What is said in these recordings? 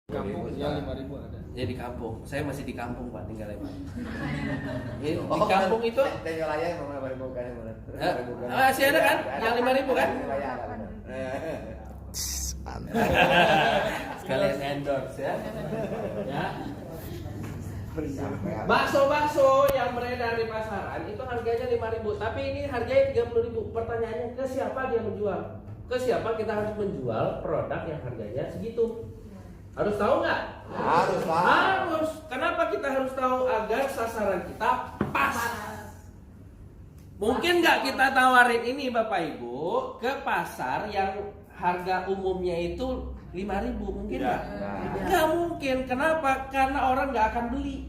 Kampung yang 5.000 ada. Ya di kampung. Saya masih di kampung Pak, tinggalnya Pak. Di kampung itu Tenyolaya yang mana 5.000 kan? masih ada kan? Yang 5.000 kan? Sekalian endorse ya. Ya. Bakso-bakso yang beredar di pasaran itu harganya 5.000, tapi ini harganya 30.000. Pertanyaannya, ke siapa dia menjual? Ke siapa kita harus menjual produk yang harganya segitu? Harus tahu nggak? Harus lah. Harus. Kenapa kita harus tahu? Agar sasaran kita pas. Mungkin nggak kita tawarin ini Bapak Ibu ke pasar yang harga umumnya itu 5.000, mungkin nggak? Nggak mungkin. Kenapa? Karena orang nggak akan beli.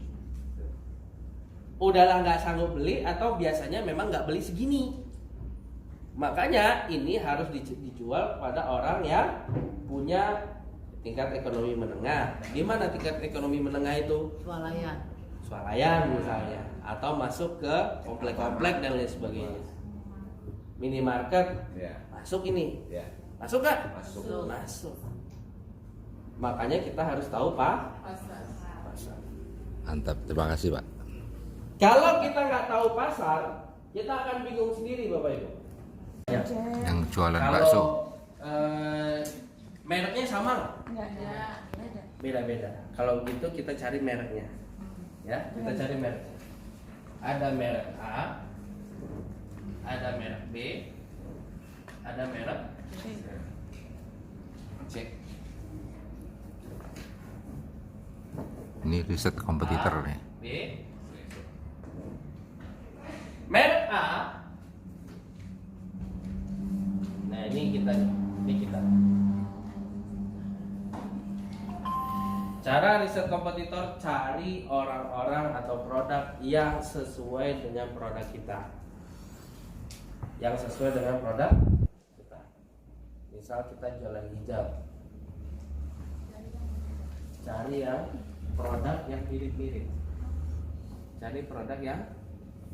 Udahlah nggak sanggup beli, atau biasanya memang nggak beli segini. Makanya ini harus dijual pada orang yang punya tingkat ekonomi menengah. Di mana tingkat ekonomi menengah itu? Swalayan misalnya, atau masuk ke komplek-komplek dan lain sebagainya. Minimarket, masuk ini. Masuk nggak? Masuk. Makanya kita harus tahu pasar. Mantap, terima kasih Pak. Kalau kita nggak tahu pasar, kita akan bingung sendiri Bapak Ibu. Ya. Yang jualan Kalau bakso. mereknya sama nggak? Nggak ada. Beda-beda. Kalau gitu kita cari mereknya. Ya, kita cari mereknya. Ada merek A, ada merek B, ada merek C. Ini riset kompetitor A, nih. B. Merek A. Nah, ini kita. Cara riset kompetitor, cari orang-orang atau produk yang sesuai dengan produk kita. Yang sesuai dengan produk kita. Misal kita jualan hijab. Cari yang produk yang mirip-mirip. Cari produk yang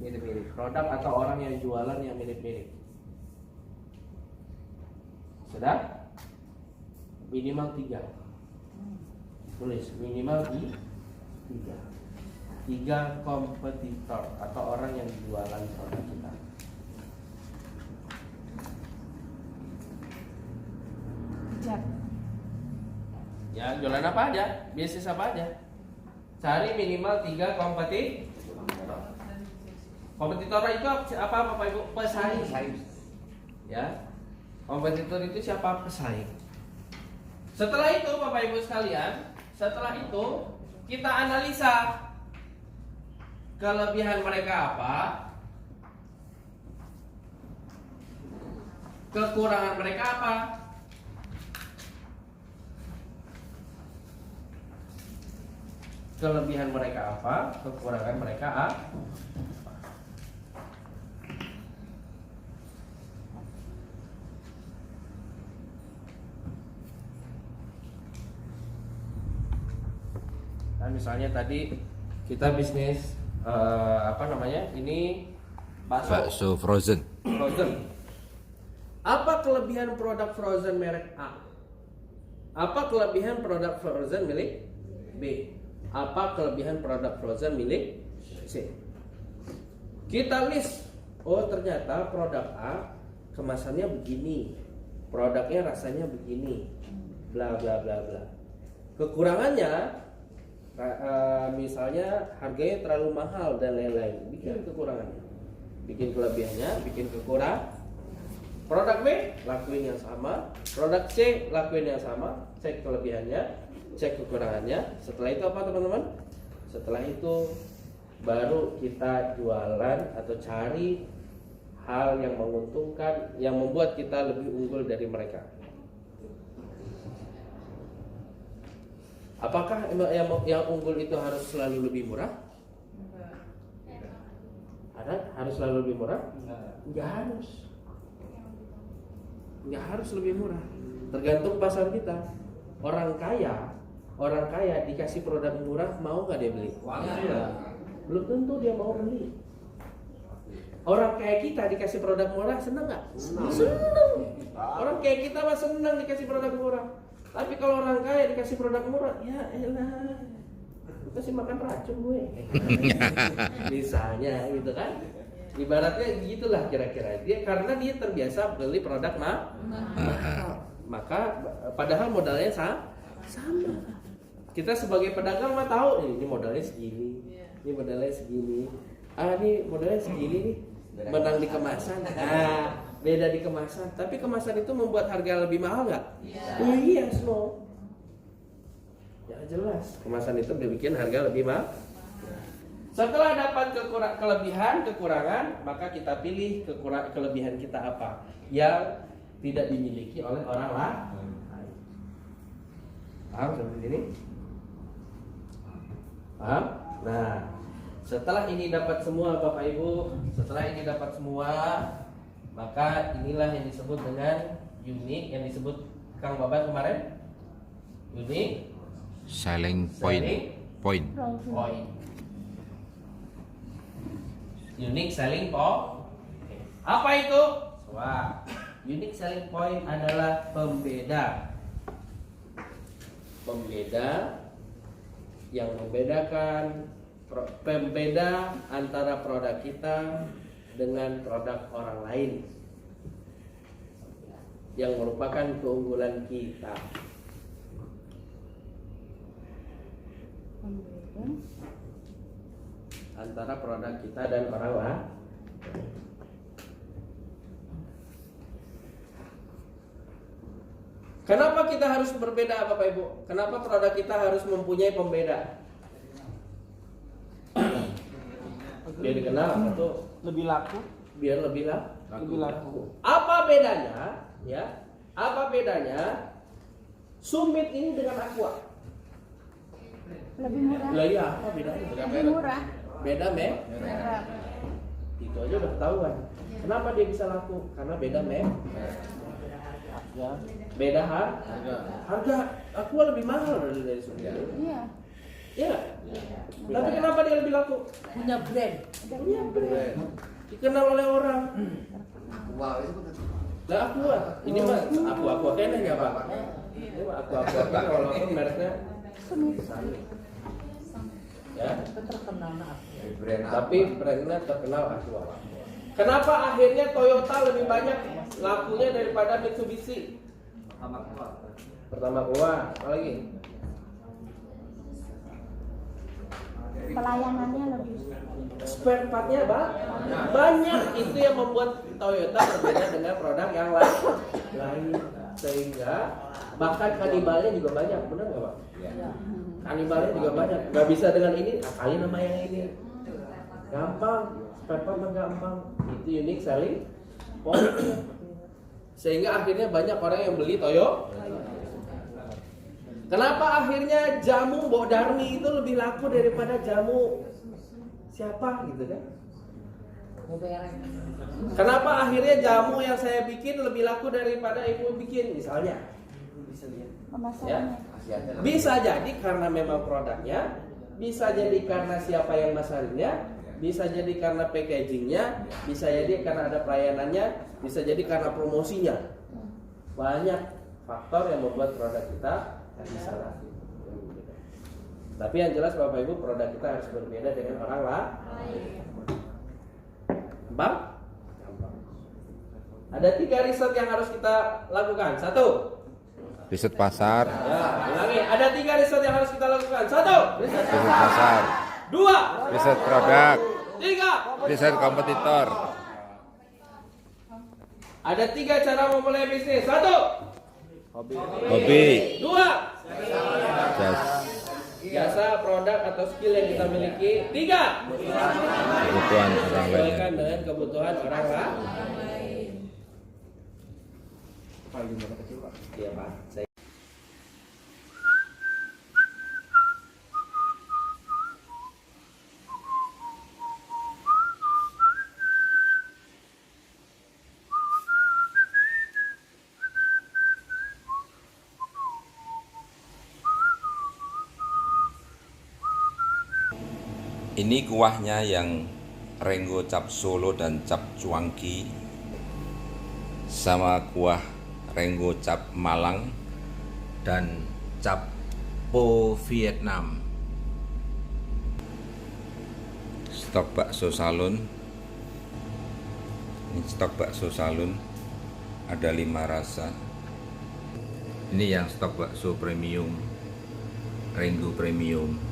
mirip-mirip. Produk atau orang yang jualan yang mirip-mirip. Sudah? Minimal 3. Tulis minimal di 3 kompetitor atau orang yang jualan produk kita. Hijab. Ya, jualan apa aja, bisnis apa aja. Cari minimal 3 kompetitor. Kompetitor itu apa Bapak Ibu? Pesaing. Ya. Kompetitor itu siapa? Pesaing. Setelah itu Bapak Ibu sekalian, setelah itu kita analisa kelebihan mereka apa, kekurangan mereka apa. Kelebihan mereka apa, kekurangan mereka apa. Nah, misalnya tadi kita bisnis ini Bakso frozen. Apa kelebihan produk frozen merek A? Apa kelebihan produk frozen milik B? Apa kelebihan produk frozen milik C? Kita list. Oh, ternyata produk A kemasannya begini, produknya rasanya begini, bla bla bla bla. Kekurangannya misalnya harganya terlalu mahal dan lain-lain. Bikin kekurangannya, bikin kelebihannya, bikin kekurangan. Produk B lakuin yang sama, produk C lakuin yang sama, cek kelebihannya, cek kekurangannya. Setelah itu apa teman-teman? Setelah itu baru kita jualan atau cari hal yang menguntungkan, yang membuat kita lebih unggul dari mereka. Apakah yang unggul itu harus selalu lebih murah? Ada harus selalu lebih murah? Enggak harus. Enggak harus lebih murah. Tergantung pasar kita. Orang kaya dikasih produk murah, mau nggak dia beli? Belum tentu dia mau beli. Orang kayak kita dikasih produk murah, seneng nggak? Seneng. Orang kayak kita mah seneng dikasih produk murah. Tapi kalau orang kaya dikasih produk murah, ya elah, kasih makan racun gue. Misalnya gitu kan. Ibaratnya gitulah kira-kira. Dia karena dia terbiasa beli produk mahal. Maka padahal modalnya sama. Kita sebagai pedagang mah tahu ini modalnya segini. Ini modalnya segini. Ini modalnya segini nih. Menang di kemasan. Beda di kemasan. Tapi kemasan itu membuat harga lebih mahal nggak? Oh iya, no. Ya jelas. Kemasan itu bikin harga lebih mahal. Setelah dapat kekurangan, maka kita pilih kelebihan kita apa yang tidak dimiliki oleh orang lain. Paham seperti ini? Paham? Nah, setelah ini dapat semua Bapak Ibu, maka inilah yang disebut dengan unique, yang disebut Kang Baban kemarin unique Selling point. Unique selling point. Apa itu? Wah, unique selling point adalah pembeda yang membedakan pembeda antara produk kita dengan produk orang lain yang merupakan keunggulan kita. Antara produk kita dan orang lain. Kenapa kita harus berbeda Bapak Ibu? Kenapa produk kita harus mempunyai pembeda? Biar dikenal atau lebih laku? Biar lebih laku. Apa bedanya? Ya, apa bedanya Sumit ini dengan Aqua? Lebih murah. Lah iya, apa bedanya? Lebih murah. Beda Murah. Itu aja udah ketahuan. Kenapa dia bisa laku? Karena beda Ya. beda harga. Aqua lebih mahal dari Sumit. Iya. Iya. Tapi kenapa dia lebih laku? Punya brand. Dikenal oleh orang. Wow, itu Lah Aqua. Ini mah Aqua kayaknya ya Pak. Ini mah Aqua kan walaupun mereknya Sumit. ya. brand Tapi brandnya terkenal Aqua. Kenapa akhirnya Toyota lebih banyak lakunya daripada Mitsubishi? Pertama keluar, apa lagi? Pelayanannya lebih. Spare partnya banyak. Itu yang membuat Toyota berbeda dengan produk yang lain. Sehingga bahkan kanibalnya juga banyak, benar nggak Pak? Kanibalnya juga banyak. Gak bisa dengan ini, akalin nama yang ini. Gampang, spare part mah gampang. Itu unique selling point. Sehingga akhirnya banyak orang yang beli Toyo. Kenapa akhirnya jamu Mbok Darmi itu lebih laku daripada jamu siapa gitu kan? Kenapa akhirnya jamu yang saya bikin lebih laku daripada ibu bikin misalnya? Ya? Bisa jadi karena memang produknya, bisa jadi karena siapa yang masarinnya, bisa jadi karena packagingnya, bisa jadi karena ada pelayanannya, bisa jadi karena promosinya. Banyak faktor yang membuat produk kita bisa laku. Tapi yang jelas Bapak Ibu, produk kita harus berbeda dengan orang lain. Gampang? Ada 3 riset yang harus kita lakukan. 1. Riset pasar. Ya, ulangi. Ada 3 riset yang harus kita lakukan. 1. Riset pasar. 2. Riset produk. 3. Riset kompetitor. Ada 3 cara memulai bisnis. 1. Hobi. 2. Jasa. Jasa, produk atau skill yang kita miliki. 3. Kebutuhan orang lainnya. Sesuaikan dengan kebutuhan orang lain. Iya Pak. Ini kuahnya yang Renggo Cap Solo dan Cap Cuangki sama kuah Renggo Cap Malang dan cap po Vietnam. Stok bakso salun. Ini stok bakso salun ada 5 rasa. Ini yang stok bakso premium, Renggo premium.